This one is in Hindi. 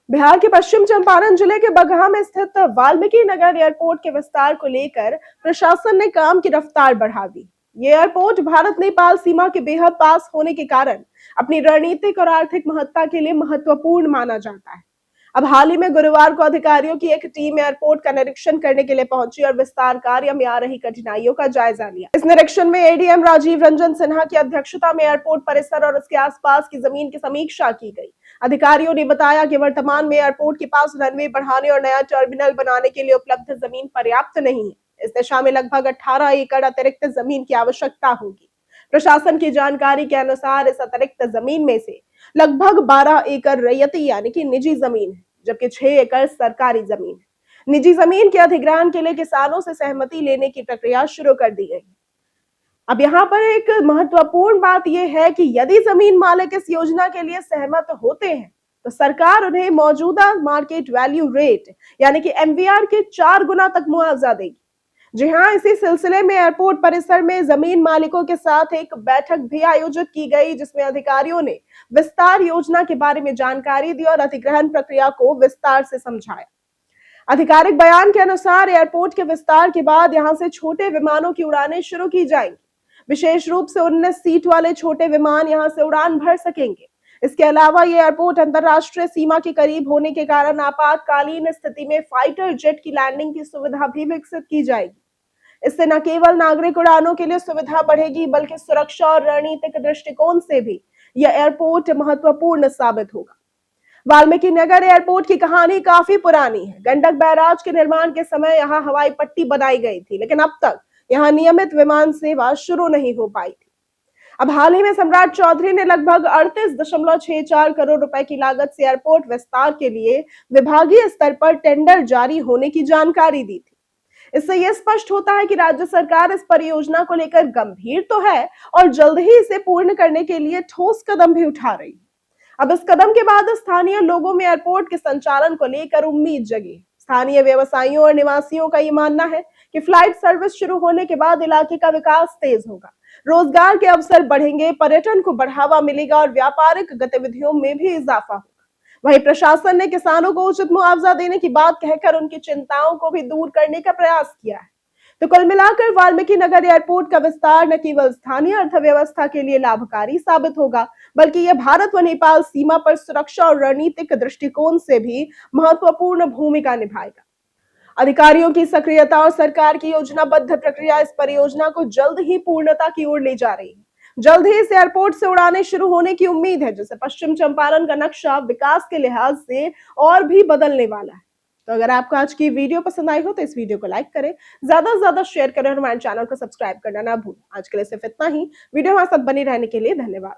बिहार के पश्चिम चंपारण जिले के बगहा में स्थित वाल्मीकि नगर एयरपोर्ट के विस्तार को लेकर प्रशासन ने काम की रफ्तार बढ़ा दी। ये एयरपोर्ट भारत नेपाल सीमा के बेहद पास होने के कारण अपनी रणनीतिक और आर्थिक महत्ता के लिए महत्वपूर्ण माना जाता है। अब हाल ही में गुरुवार को अधिकारियों की एक टीम एयरपोर्ट का निरीक्षण करने के लिए पहुंची और विस्तार कार्य में आ रही कठिनाइयों का जायजा लिया। इस निरीक्षण में एडीएम राजीव रंजन सिन्हा की अध्यक्षता में एयरपोर्ट परिसर और उसके आसपास की जमीन की समीक्षा की गई। अधिकारियों ने बताया कि वर्तमान में एयरपोर्ट के पास रनवे बढ़ाने और नया टर्मिनल बनाने के लिए उपलब्ध जमीन पर्याप्त नहीं है। इस दिशा में लगभग 18 एकड़ अतिरिक्त जमीन की आवश्यकता होगी। प्रशासन की जानकारी के अनुसार इस अतिरिक्त जमीन में से लगभग 12 एकड़ रैयती यानी कि निजी जमीन है, जबकि 6 एकड़ सरकारी जमीन है। निजी जमीन के अधिग्रहण के लिए किसानों से सहमति लेने की प्रक्रिया शुरू कर दी गई। अब यहाँ पर एक महत्वपूर्ण बात यह है कि यदि जमीन मालिक इस योजना के लिए सहमत होते हैं तो सरकार उन्हें मौजूदा मार्केट वैल्यू रेट यानी कि एमवीआर के 4 गुना तक मुआवजा देगी। जी हाँ, इसी सिलसिले में एयरपोर्ट परिसर में जमीन मालिकों के साथ एक बैठक भी आयोजित की गई, जिसमें अधिकारियों ने विस्तार योजना के बारे में जानकारी दी और अधिग्रहण प्रक्रिया को विस्तार से समझाया। आधिकारिक बयान के अनुसार एयरपोर्ट के विस्तार के बाद यहां से छोटे विमानों की उड़ानें शुरू की जाएंगी। विशेष रूप से 19 सीट वाले छोटे विमान यहां से उड़ान भर सकेंगे। इसके अलावा ये एयरपोर्ट अंतर्राष्ट्रीय सीमा के करीब होने के कारण आपातकालीन स्थिति में फाइटर जेट की लैंडिंग की सुविधा भी विकसित की जाएगी। इससे न केवल नागरिक उड़ानों के लिए सुविधा बढ़ेगी, बल्कि सुरक्षा और रणनीतिक दृष्टिकोण से भी यह एयरपोर्ट महत्वपूर्ण साबित होगा। वाल्मीकि नगर एयरपोर्ट की कहानी काफी पुरानी है। गंडक बैराज के निर्माण के समय यहाँ हवाई पट्टी बनाई गई थी, लेकिन अब तक यहाँ नियमित विमान सेवा शुरू नहीं हो पाई थी। अब हाल ही में सम्राट चौधरी ने लगभग 38.64 करोड़ रुपए की लागत से एयरपोर्ट विस्तार के लिए विभागीय स्तर पर टेंडर जारी होने की जानकारी दी थी। इससे यह स्पष्ट होता है कि राज्य सरकार इस परियोजना को लेकर गंभीर तो है और जल्द ही इसे पूर्ण करने के लिए ठोस कदम भी उठा रही है। अब इस कदम के बाद स्थानीय लोगों में एयरपोर्ट के संचालन को लेकर उम्मीद जगी। स्थानीय व्यवसायियों और निवासियों का ये मानना है कि फ्लाइट सर्विस शुरू होने के बाद इलाके का विकास तेज होगा, रोजगार के अवसर बढ़ेंगे, पर्यटन को बढ़ावा मिलेगा और व्यापारिक गतिविधियों में भी इजाफा होगा। वहीं प्रशासन ने किसानों को उचित मुआवजा देने की बात कहकर उनकी चिंताओं को भी दूर करने का प्रयास किया है। तो कुल मिलाकर वाल्मीकि नगर एयरपोर्ट का विस्तार न केवल स्थानीय अर्थव्यवस्था के लिए लाभकारी साबित होगा, बल्कि यह भारत व नेपाल सीमा पर सुरक्षा और रणनीतिक दृष्टिकोण से भी महत्वपूर्ण भूमिका निभाएगा। अधिकारियों की सक्रियता और सरकार की योजनाबद्ध प्रक्रिया इस परियोजना को जल्द ही पूर्णता की ओर ले जा रही है। जल्द ही इस एयरपोर्ट से उड़ानें शुरू होने की उम्मीद है, जिससे पश्चिम चंपारण का नक्शा विकास के लिहाज से और भी बदलने वाला है। तो अगर आपको आज की वीडियो पसंद आई हो तो इस वीडियो को लाइक करें, ज्यादा से ज्यादा शेयर करें और हमारे चैनल को सब्सक्राइब करना ना भूलें। आज के लिए सिर्फ इतना ही। वीडियो हमारे साथ बनी रहने के लिए धन्यवाद।